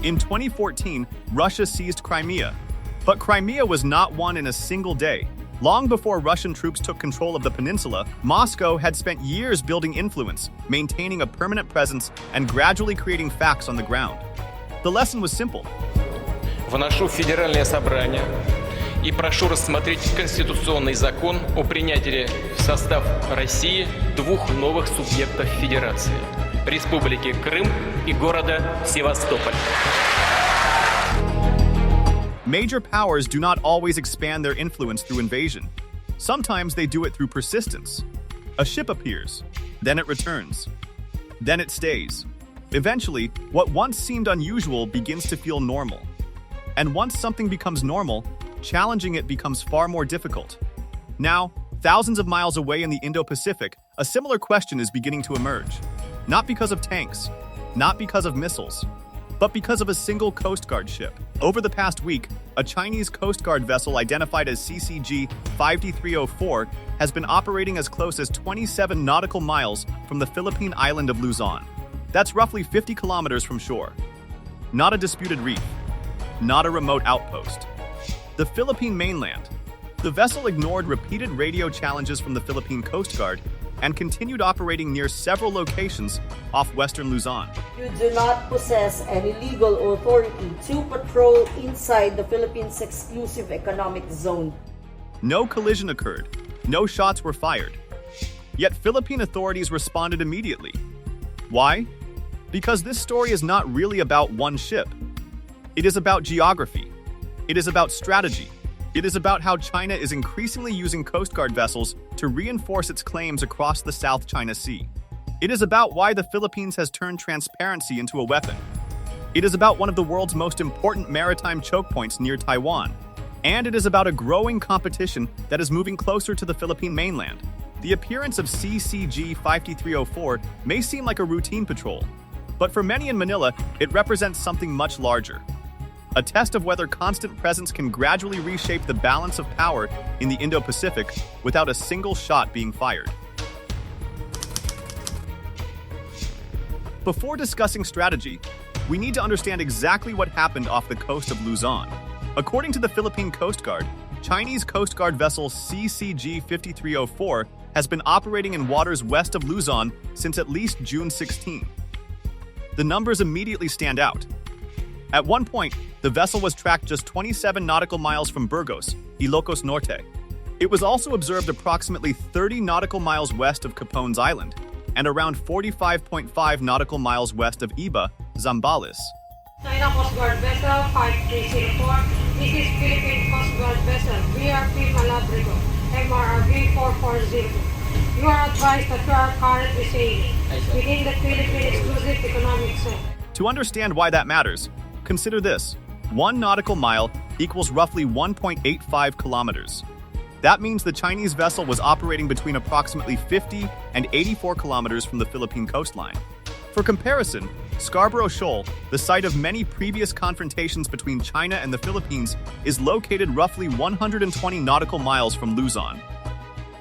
In 2014, Russia seized Crimea. But Crimea was not won in a single day. Long before Russian troops took control of the peninsula, Moscow had spent years building influence, maintaining a permanent presence, and gradually creating facts on the ground. The lesson was simple. Вношу в Федеральное собрание и прошу рассмотреть конституционный закон о принятии в состав России двух новых субъектов Федерации – Республики Крым и города Севастополь. Major powers do not always expand their influence through invasion. Sometimes they do it through persistence. A ship appears, then it returns, then it stays. Eventually, what once seemed unusual begins to feel normal. And once something becomes normal, challenging it becomes far more difficult. Now, thousands of miles away in the Indo Pacific, a similar question is beginning to emerge. Not because of tanks, not because of missiles, but because of a single Coast Guard ship. Over the past week, a Chinese Coast Guard vessel identified as CCG 5304 has been operating as close as 27 nautical miles from the Philippine island of Luzon. That's roughly 50 kilometers from shore. Not a disputed reef, not a remote outpost. The Philippine mainland. The vessel ignored repeated radio challenges from the Philippine Coast Guard and continued operating near several locations off western Luzon. You do not possess any legal authority to patrol inside the Philippines' exclusive economic zone. No collision occurred. No shots were fired. Yet Philippine authorities responded immediately. Why? Because this story is not really about one ship. It is about geography. It is about strategy. It is about how China is increasingly using Coast Guard vessels to reinforce its claims across the South China Sea. It is about why the Philippines has turned transparency into a weapon. It is about one of the world's most important maritime choke points near Taiwan. And it is about a growing competition that is moving closer to the Philippine mainland. The appearance of CCG 5304 may seem like a routine patrol, but for many in Manila, it represents something much larger. A test of whether constant presence can gradually reshape the balance of power in the Indo Pacific without a single shot being fired. Before discussing strategy, we need to understand exactly what happened off the coast of Luzon. According to the Philippine Coast Guard, Chinese Coast Guard vessel CCG 5304 has been operating in waters west of Luzon since at least June 16. The numbers immediately stand out. At one point, the vessel was tracked just 27 nautical miles from Burgos, Ilocos Norte. It was also observed approximately 30 nautical miles west of Capones Island and around 45.5 nautical miles west of Iba, Zambales. China Coast Guard Vessel 5304. This is Philippine Coast Guard Vessel BRP Malabrigo, MRRV 4402. You are advised that you are currently sailing within the Philippine Exclusive Economic Zone. To understand why that matters, consider this. 1 nautical mile equals roughly 1.85 kilometers. That means the Chinese vessel was operating between approximately 50 and 84 kilometers from the Philippine coastline. For comparison, Scarborough Shoal, the site of many previous confrontations between China and the Philippines, is located roughly 120 nautical miles from Luzon.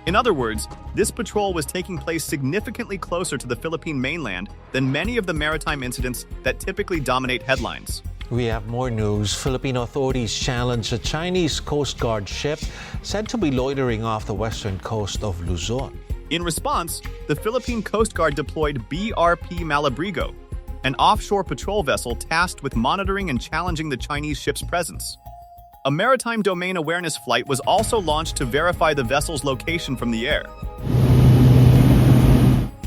In other words, this patrol was taking place significantly closer to the Philippine mainland than many of the maritime incidents that typically dominate headlines. We have more news. Philippine authorities challenge a Chinese Coast Guard ship said to be loitering off the western coast of Luzon. In response, the Philippine Coast Guard deployed BRP Malabrigo, an offshore patrol vessel tasked with monitoring and challenging the Chinese ship's presence. A maritime domain awareness flight was also launched to verify the vessel's location from the air.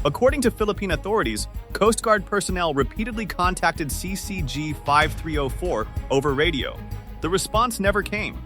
According to Philippine authorities, Coast Guard personnel repeatedly contacted CCG 5304 over radio. The response never came.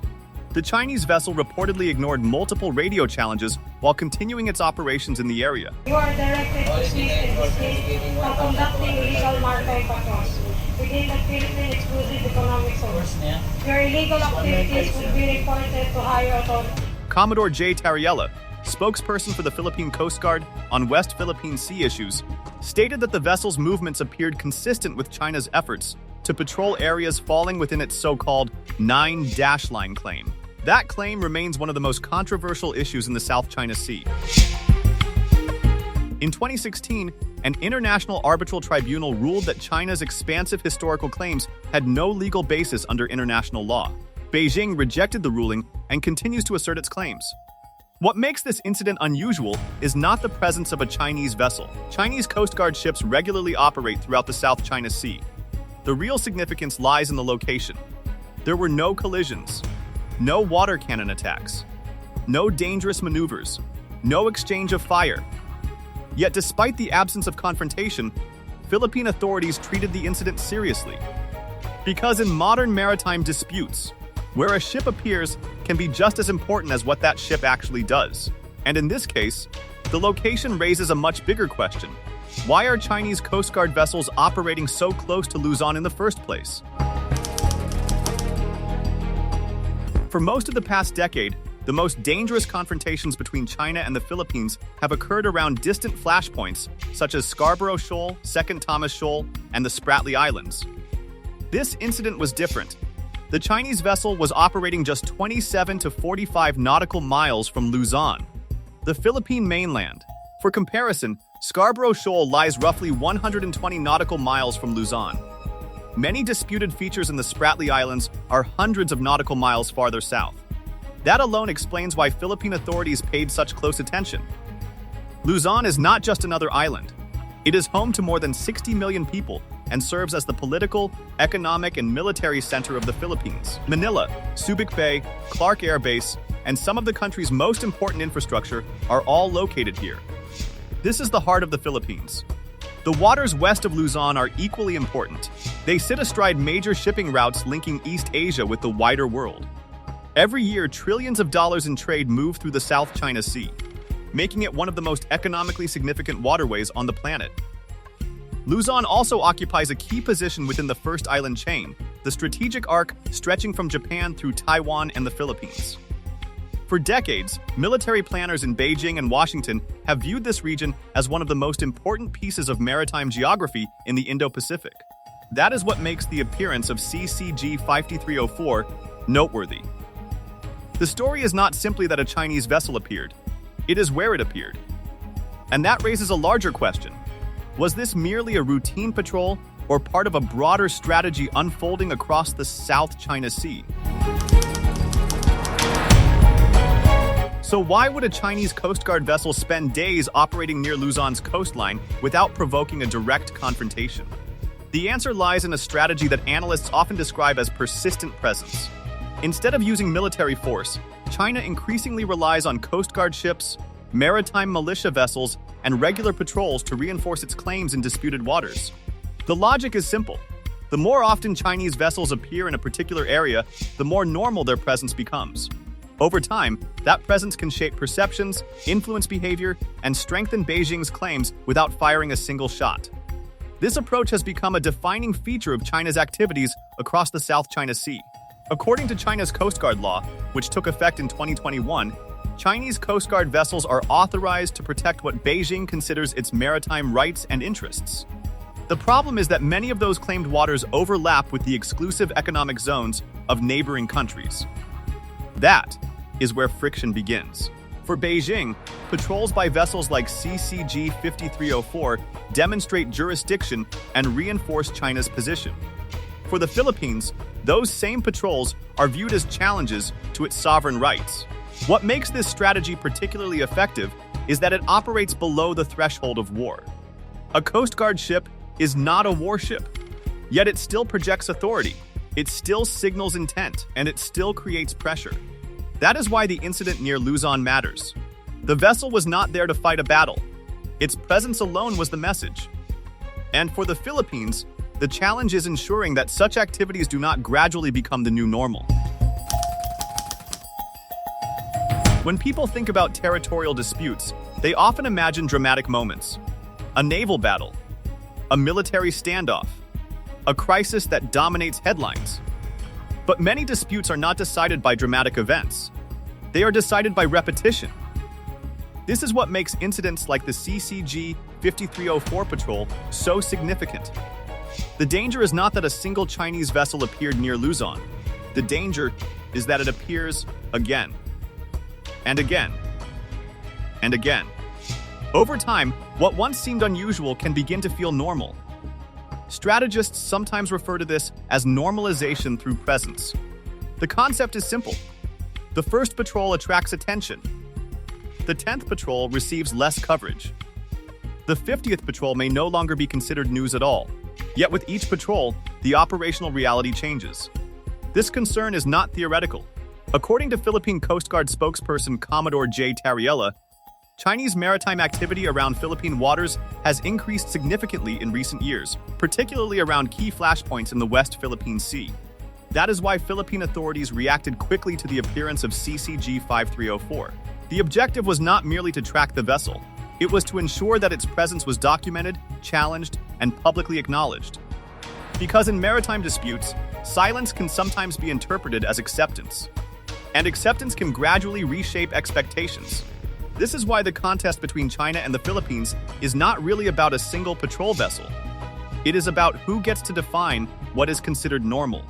The Chinese vessel reportedly ignored multiple radio challenges while continuing its operations in the area. You are directed to cease and desist from conducting illegal maritime patrols within the Philippine Exclusive Economic Zone. Your illegal activities will be reported to higher authority. Commodore J. Tariella, spokesperson for the Philippine Coast Guard on West Philippine Sea issues, stated that the vessel's movements appeared consistent with China's efforts to patrol areas falling within its so-called 9-line claim. That claim remains one of the most controversial issues in the South China Sea. In 2016, an international arbitral tribunal ruled that China's expansive historical claims had no legal basis under international law. Beijing rejected the ruling and continues to assert its claims. What makes this incident unusual is not the presence of a Chinese vessel. Chinese Coast Guard ships regularly operate throughout the South China Sea. The real significance lies in the location. There were no collisions, no water cannon attacks, no dangerous maneuvers, no exchange of fire. Yet despite the absence of confrontation, Philippine authorities treated the incident seriously. Because in modern maritime disputes, where a ship appears can be just as important as what that ship actually does. And in this case, the location raises a much bigger question. Why are Chinese Coast Guard vessels operating so close to Luzon in the first place? For most of the past decade, the most dangerous confrontations between China and the Philippines have occurred around distant flashpoints such as Scarborough Shoal, Second Thomas Shoal, and the Spratly Islands. This incident was different. The Chinese vessel was operating just 27 to 45 nautical miles from Luzon, the Philippine mainland. For comparison, Scarborough Shoal lies roughly 120 nautical miles from Luzon. Many disputed features in the Spratly Islands are hundreds of nautical miles farther south. That alone explains why Philippine authorities paid such close attention. Luzon is not just another island. It is home to more than 60 million people and serves as the political, economic, and military center of the Philippines. Manila, Subic Bay, Clark Air Base, and some of the country's most important infrastructure are all located here. This is the heart of the Philippines. The waters west of Luzon are equally important. They sit astride major shipping routes linking East Asia with the wider world. Every year, trillions of dollars in trade move through the South China Sea, making it one of the most economically significant waterways on the planet. Luzon also occupies a key position within the first island chain, the strategic arc stretching from Japan through Taiwan and the Philippines. For decades, military planners in Beijing and Washington have viewed this region as one of the most important pieces of maritime geography in the Indo Pacific. That is what makes the appearance of CCG 5304 noteworthy. The story is not simply that a Chinese vessel appeared, it is where it appeared. And that raises a larger question. Was this merely a routine patrol or part of a broader strategy unfolding across the South China Sea? So why would a Chinese Coast Guard vessel spend days operating near Luzon's coastline without provoking a direct confrontation? The answer lies in a strategy that analysts often describe as persistent presence. Instead of using military force, China increasingly relies on Coast Guard ships, maritime militia vessels, and regular patrols to reinforce its claims in disputed waters. The logic is simple. The more often Chinese vessels appear in a particular area, the more normal their presence becomes. Over time, that presence can shape perceptions, influence behavior, and strengthen Beijing's claims without firing a single shot. This approach has become a defining feature of China's activities across the South China Sea. According to China's Coast Guard law, which took effect in 2021, Chinese Coast Guard vessels are authorized to protect what Beijing considers its maritime rights and interests. The problem is that many of those claimed waters overlap with the exclusive economic zones of neighboring countries. That is where friction begins. For Beijing, patrols by vessels like CCG 5304 demonstrate jurisdiction and reinforce China's position. For the Philippines, those same patrols are viewed as challenges to its sovereign rights. What makes this strategy particularly effective is that it operates below the threshold of war. A Coast Guard ship is not a warship, yet it still projects authority, it still signals intent, and it still creates pressure. That is why the incident near Luzon matters. The vessel was not there to fight a battle. Its presence alone was the message. And for the Philippines, the challenge is ensuring that such activities do not gradually become the new normal. When people think about territorial disputes, they often imagine dramatic moments. A naval battle, a military standoff, a crisis that dominates headlines. But many disputes are not decided by dramatic events. They are decided by repetition. This is what makes incidents like the CCG 5304 patrol so significant. The danger is not that a single Chinese vessel appeared near Luzon. The danger is that it appears again, and again, and again. Over time, what once seemed unusual can begin to feel normal. Strategists sometimes refer to this as normalization through presence. The concept is simple. The first patrol attracts attention. The 10th patrol receives less coverage. The 50th patrol may no longer be considered news at all. Yet with each patrol, the operational reality changes. This concern is not theoretical. According to Philippine Coast Guard spokesperson Commodore J. Tariella, Chinese maritime activity around Philippine waters has increased significantly in recent years, particularly around key flashpoints in the West Philippine Sea. That is why Philippine authorities reacted quickly to the appearance of CCG-5304. The objective was not merely to track the vessel. It was to ensure that its presence was documented, challenged, and publicly acknowledged. Because in maritime disputes, silence can sometimes be interpreted as acceptance. And acceptance can gradually reshape expectations. This is why the contest between China and the Philippines is not really about a single patrol vessel. It is about who gets to define what is considered normal.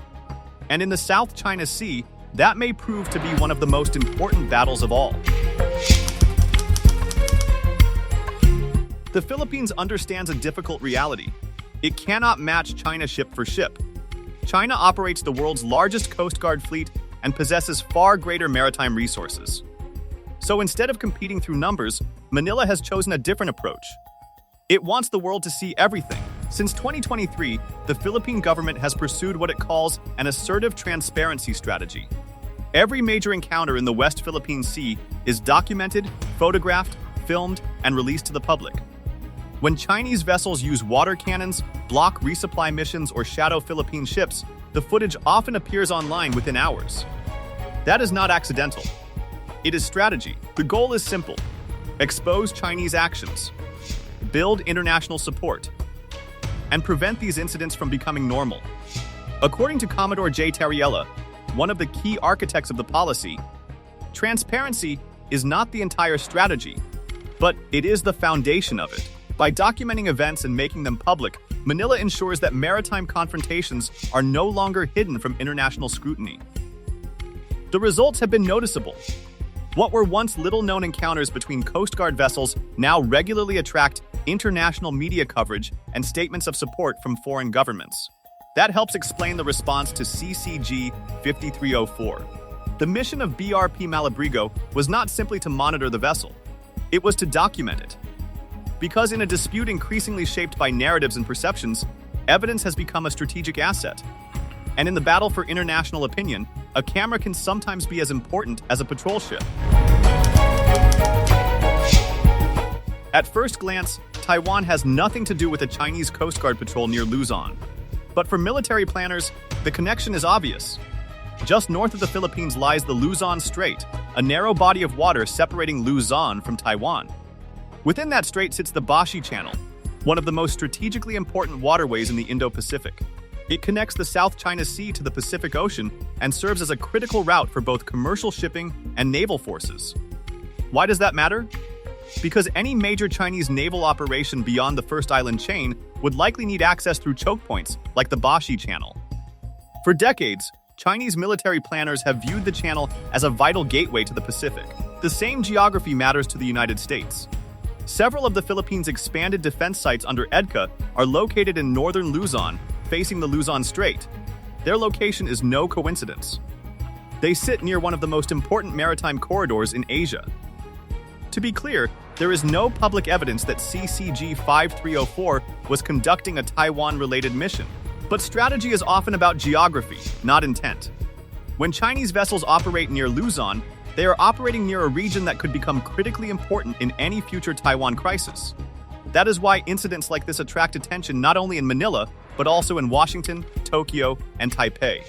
And in the South China Sea, that may prove to be one of the most important battles of all. The Philippines understands a difficult reality. It cannot match China ship for ship. China operates the world's largest Coast Guard fleet and possesses far greater maritime resources. So instead of competing through numbers, Manila has chosen a different approach. It wants the world to see everything. Since 2023, the Philippine government has pursued what it calls an assertive transparency strategy. Every major encounter in the West Philippine Sea is documented, photographed, filmed, and released to the public. When Chinese vessels use water cannons, block resupply missions, or shadow Philippine ships, the footage often appears online within hours. That is not accidental. It is strategy. The goal is simple: expose Chinese actions, build international support, and prevent these incidents from becoming normal. According to Commodore J. Tariella, one of the key architects of the policy, transparency is not the entire strategy, but it is the foundation of it. By documenting events and making them public, Manila ensures that maritime confrontations are no longer hidden from international scrutiny. The results have been noticeable. What were once little-known encounters between Coast Guard vessels now regularly attract international media coverage and statements of support from foreign governments. That helps explain the response to CCG-5304. The mission of BRP Malabrigo was not simply to monitor the vessel. It was to document it. Because in a dispute increasingly shaped by narratives and perceptions, evidence has become a strategic asset. And in the battle for international opinion, a camera can sometimes be as important as a patrol ship. At first glance, Taiwan has nothing to do with a Chinese Coast Guard patrol near Luzon. But for military planners, the connection is obvious. Just north of the Philippines lies the Luzon Strait, a narrow body of water separating Luzon from Taiwan. Within that strait sits the Bashi Channel, one of the most strategically important waterways in the Indo Pacific. It connects the South China Sea to the Pacific Ocean and serves as a critical route for both commercial shipping and naval forces. Why does that matter? Because any major Chinese naval operation beyond the First Island chain would likely need access through choke points like the Bashi Channel. For decades, Chinese military planners have viewed the channel as a vital gateway to the Pacific. The same geography matters to the United States. Several of the Philippines' expanded defense sites under EDCA are located in northern Luzon, facing the Luzon Strait. Their location is no coincidence. They sit near one of the most important maritime corridors in Asia. To be clear, there is no public evidence that CCG-5304 was conducting a Taiwan-related mission. But strategy is often about geography, not intent. When Chinese vessels operate near Luzon, they are operating near a region that could become critically important in any future Taiwan crisis. That is why incidents like this attract attention not only in Manila, but also in Washington, Tokyo, and Taipei.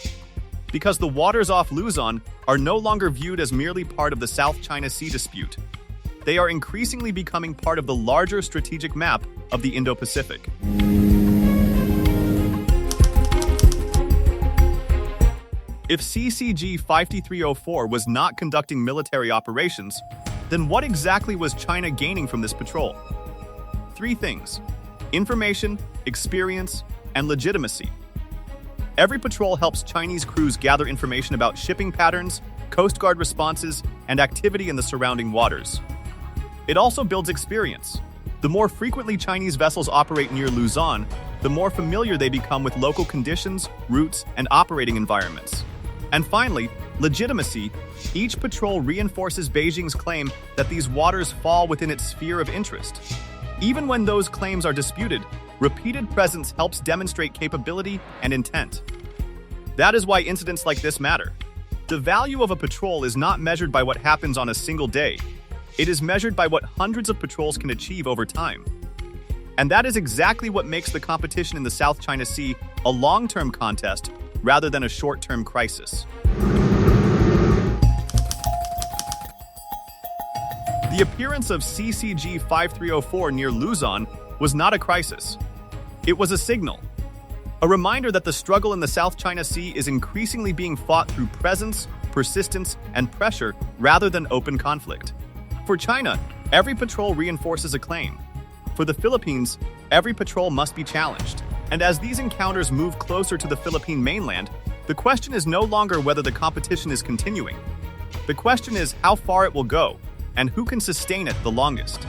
Because the waters off Luzon are no longer viewed as merely part of the South China Sea dispute. They are increasingly becoming part of the larger strategic map of the Indo-Pacific. If CCG-5304 was not conducting military operations, then what exactly was China gaining from this patrol? Three things: information, experience, and legitimacy. Every patrol helps Chinese crews gather information about shipping patterns, Coast Guard responses, and activity in the surrounding waters. It also builds experience. The more frequently Chinese vessels operate near Luzon, the more familiar they become with local conditions, routes, and operating environments. And finally, legitimacy. Each patrol reinforces Beijing's claim that these waters fall within its sphere of interest. Even when those claims are disputed, repeated presence helps demonstrate capability and intent. That is why incidents like this matter. The value of a patrol is not measured by what happens on a single day. It is measured by what hundreds of patrols can achieve over time. And that is exactly what makes the competition in the South China Sea a long-term contest rather than a short-term crisis. The appearance of CCG 5304 near Luzon was not a crisis. It was a signal. A reminder that the struggle in the South China Sea is increasingly being fought through presence, persistence, and pressure rather than open conflict. For China, every patrol reinforces a claim. For the Philippines, every patrol must be challenged. And as these encounters move closer to the Philippine mainland, the question is no longer whether the competition is continuing. The question is how far it will go and who can sustain it the longest.